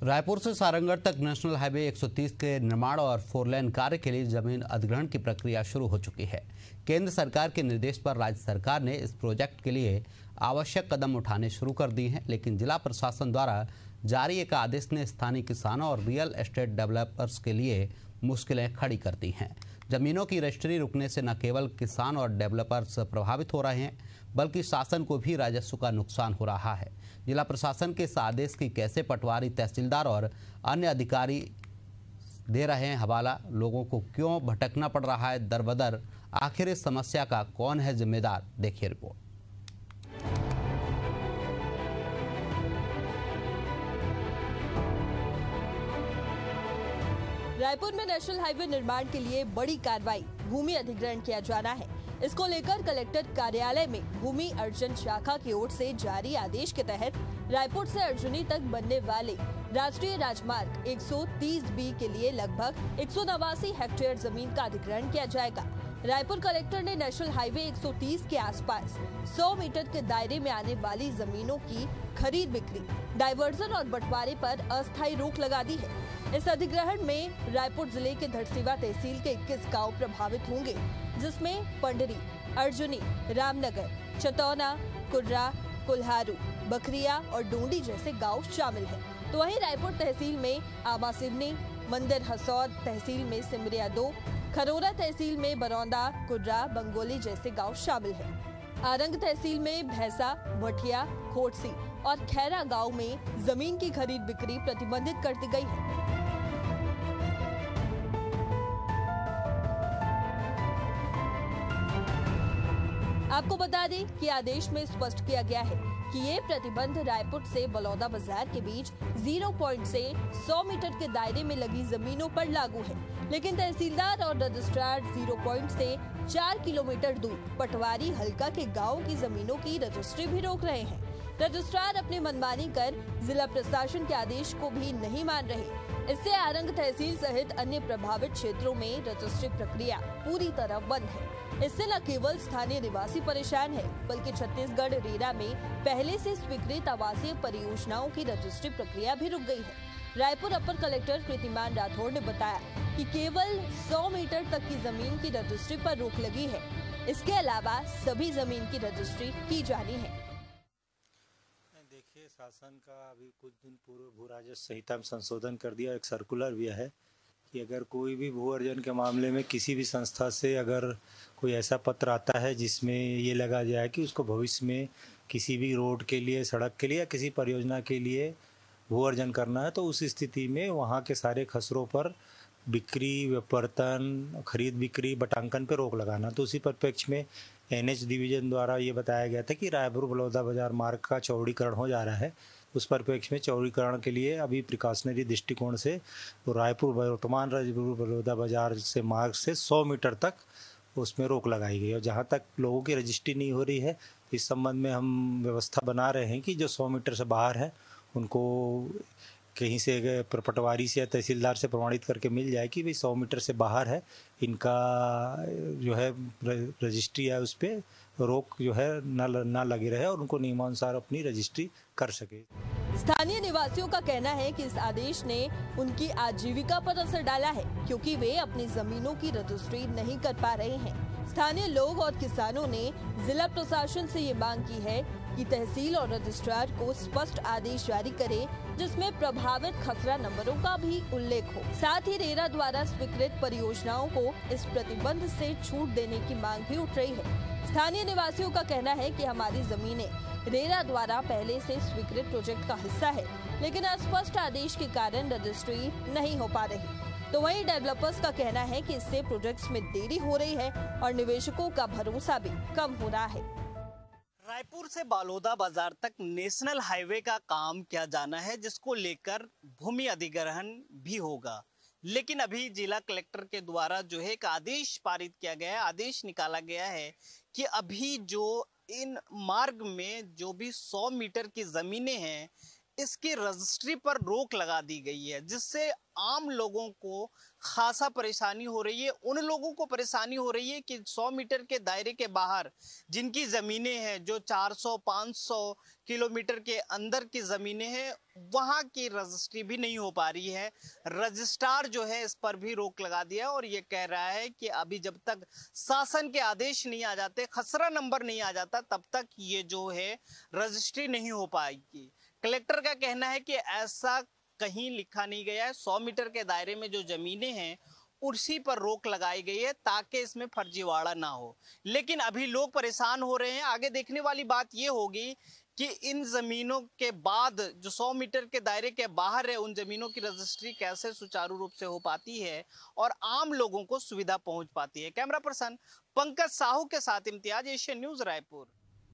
रायपुर से सारंगढ़ तक national highway 130 के निर्माण और 4 लेन कार्य के लिए जमीन अधिग्रहण की प्रक्रिया शुरू हो चुकी है। केंद्र सरकार के निर्देश पर राज्य सरकार ने इस प्रोजेक्ट के लिए आवश्यक कदम उठाने शुरू कर दिए हैं, लेकिन जिला प्रशासन द्वारा जारी एक आदेश ने स्थानीय किसानों और रियल एस्टेट डेवलपर्स के लिए मुश्किलें खड़ी कर दी हैं। जमीनों की रजिस्ट्री रुकने से न केवल किसान और डेवलपर्स प्रभावित हो रहे हैं, बल्कि शासन को भी राजस्व का नुकसान हो रहा है। जिला प्रशासन के इस आदेश की कैसे पटवारी, तहसीलदार और अन्य अधिकारी दे रहे हैं हवाला, लोगों को क्यों भटकना पड़ रहा है दर बदर, आखिर इस समस्या का कौन है जिम्मेदार, देखिए रिपोर्ट। रायपुर में नेशनल हाईवे निर्माण के लिए बड़ी कार्रवाई, भूमि अधिग्रहण किया जाना है। इसको लेकर कलेक्टर कार्यालय में भूमि अर्जन शाखा की ओर से जारी आदेश के तहत रायपुर से अर्जुनी तक बनने वाले राष्ट्रीय राजमार्ग 130B के लिए लगभग 189 हेक्टेयर जमीन का अधिग्रहण किया जाएगा। रायपुर कलेक्टर ने नेशनल हाईवे 130 के आसपास 100 मीटर के दायरे में आने वाली जमीनों की खरीद बिक्री, डायवर्जन और बंटवारे पर अस्थायी रोक लगा दी है। इस अधिग्रहण में रायपुर जिले के धरसीवा तहसील के 21 गांव प्रभावित होंगे, जिसमें पंडरी, अर्जुनी, रामनगर, चतौना, कुर्रा, कुल्हारू, बखरिया और डोंडी जैसे गांव शामिल हैं। तो वहीं रायपुर तहसील में आमा सिवनी, मंदिर हसौद तहसील में सिमरिया 2, खरोरा तहसील में बरौंदा, कुर्रा, बंगोली जैसे गांव शामिल हैं। आरंग तहसील में भैंसा, भटिया, खोटसी और खैरा गांव में जमीन की खरीद बिक्री प्रतिबंधित कर दी गई है। आपको बता दें कि आदेश में स्पष्ट किया गया है कि ये प्रतिबंध रायपुर से बलौदा बाजार के बीच 0 पॉइंट से 100 मीटर के दायरे में लगी जमीनों पर लागू है, लेकिन तहसीलदार और रजिस्ट्रार 0 पॉइंट से 4 किलोमीटर दूर पटवारी हल्का के गांव की जमीनों की रजिस्ट्री भी रोक रहे हैं। रजिस्ट्रार अपनी मनमानी कर जिला प्रशासन के आदेश को भी नहीं मान रहे। इससे आरंग तहसील सहित अन्य प्रभावित क्षेत्रों में रजिस्ट्री प्रक्रिया पूरी तरह बंद है। इससे न केवल स्थानीय निवासी परेशान है, बल्कि छत्तीसगढ़ रेरा में पहले से स्वीकृत आवासीय परियोजनाओं की रजिस्ट्री प्रक्रिया भी रुक गई है। रायपुर अपर कलेक्टर कृतिमान राठौड़ ने बताया कि केवल 100 मीटर तक की जमीन की रजिस्ट्री पर रोक लगी है। इसके अलावा सभी जमीन की रजिस्ट्री की जानी है। देखिए, शासन का अभी कुछ दिन पूर्व भू राजस्व संहिता में संशोधन कर दिया। एक सर्कुलर भी है कि अगर कोई भी भू अर्जन के मामले में किसी भी संस्था से अगर कोई ऐसा पत्र आता है जिसमें ये लगा जाए कि उसको भविष्य में किसी भी रोड के लिए, सड़क के लिए या किसी परियोजना के लिए भू अर्जन करना है, तो उस स्थिति में वहाँ के सारे खसरों पर बिक्री, विपणन, खरीद बिक्री, बटांकन पर रोक लगाना। तो उसी परिप्रेक्ष्य में NH डिवीजन द्वारा ये बताया गया था कि रायपुर बलौदा बाजार मार्ग का चौड़ीकरण हो जा रहा है। उस परिप्रेक्ष्य में चौड़ीकरण के लिए अभी प्रिकॉशनरी दृष्टिकोण से तो रायपुर वर्तमान रायपुर बलौदा बाजार से मार्ग से 100 मीटर तक उसमें रोक लगाई गई। और जहाँ तक लोगों की रजिस्ट्री नहीं हो रही है, इस संबंध में हम व्यवस्था बना रहे हैं कि जो 100 मीटर से बाहर है उनको कहीं से पटवारी से या तहसीलदार से प्रमाणित करके मिल जाए कि भाई 100 मीटर से बाहर है, इनका जो है रजिस्ट्री है उस पर रोक जो है ना लगी रहे और उनको नियमानुसार अपनी रजिस्ट्री कर सके। स्थानीय निवासियों का कहना है कि इस आदेश ने उनकी आजीविका पर असर डाला है, क्योंकि वे अपनी जमीनों की रजिस्ट्री नहीं कर पा रहे हैं। स्थानीय लोग और किसानों ने जिला प्रशासन से ये मांग की है कि तहसील और रजिस्ट्रार को स्पष्ट आदेश जारी करे, जिसमें प्रभावित खसरा नंबरों का भी उल्लेख हो। साथ ही रेरा द्वारा स्वीकृत परियोजनाओं को इस प्रतिबंध से छूट देने की मांग भी उठ रही है। स्थानीय निवासियों का कहना है कि हमारी जमीनें रेरा द्वारा पहले से स्वीकृत प्रोजेक्ट का हिस्सा है, लेकिन अस्पष्ट आदेश के कारण रजिस्ट्री नहीं हो पा रही। तो वहीं डेवलपर्स का कहना है कि इससे प्रोजेक्ट्स में देरी हो रही है और निवेशकों का भरोसा भी कम हो रहा है। रायपुर से बलौदा बाजार तक नेशनल हाईवे का काम किया जाना है, जिसको लेकर भूमि अधिग्रहण भी होगा। लेकिन अभी जिला कलेक्टर के द्वारा जो है एक आदेश पारित किया गया है, आदेश निकाला गया है कि अभी जो इन मार्ग में जो भी 100 मीटर की जमीनें हैं, इसकी रजिस्ट्री पर रोक लगा दी गई है, जिससे आम लोगों को खासा परेशानी हो रही है। उन लोगों को परेशानी हो रही है कि 100 मीटर के दायरे के बाहर जिनकी ज़मीनें हैं, जो 400-500 किलोमीटर के अंदर की ज़मीनें हैं, वहाँ की रजिस्ट्री भी नहीं हो पा रही है। रजिस्ट्रार जो है इस पर भी रोक लगा दिया और ये कह रहा है कि अभी जब तक शासन के आदेश नहीं आ जाते, खसरा नंबर नहीं आ जाता, तब तक ये जो है रजिस्ट्री नहीं हो पाएगी। कलेक्टर का कहना है कि ऐसा कहीं लिखा नहीं गया है। 100 मीटर के दायरे में जो जमीनें हैं उसी पर रोक लगाई गई है ताकि इसमें फर्जीवाड़ा ना हो। लेकिन अभी लोग परेशान हो रहे हैं। आगे देखने वाली बात ये होगी कि इन जमीनों के बाद जो 100 मीटर के दायरे के बाहर है, उन जमीनों की रजिस्ट्री कैसे सुचारू रूप से हो पाती है और आम लोगों को सुविधा पहुंच पाती है। कैमरा पर्सन पंकज साहू के साथ इम्तियाज, एशियन न्यूज, रायपुर।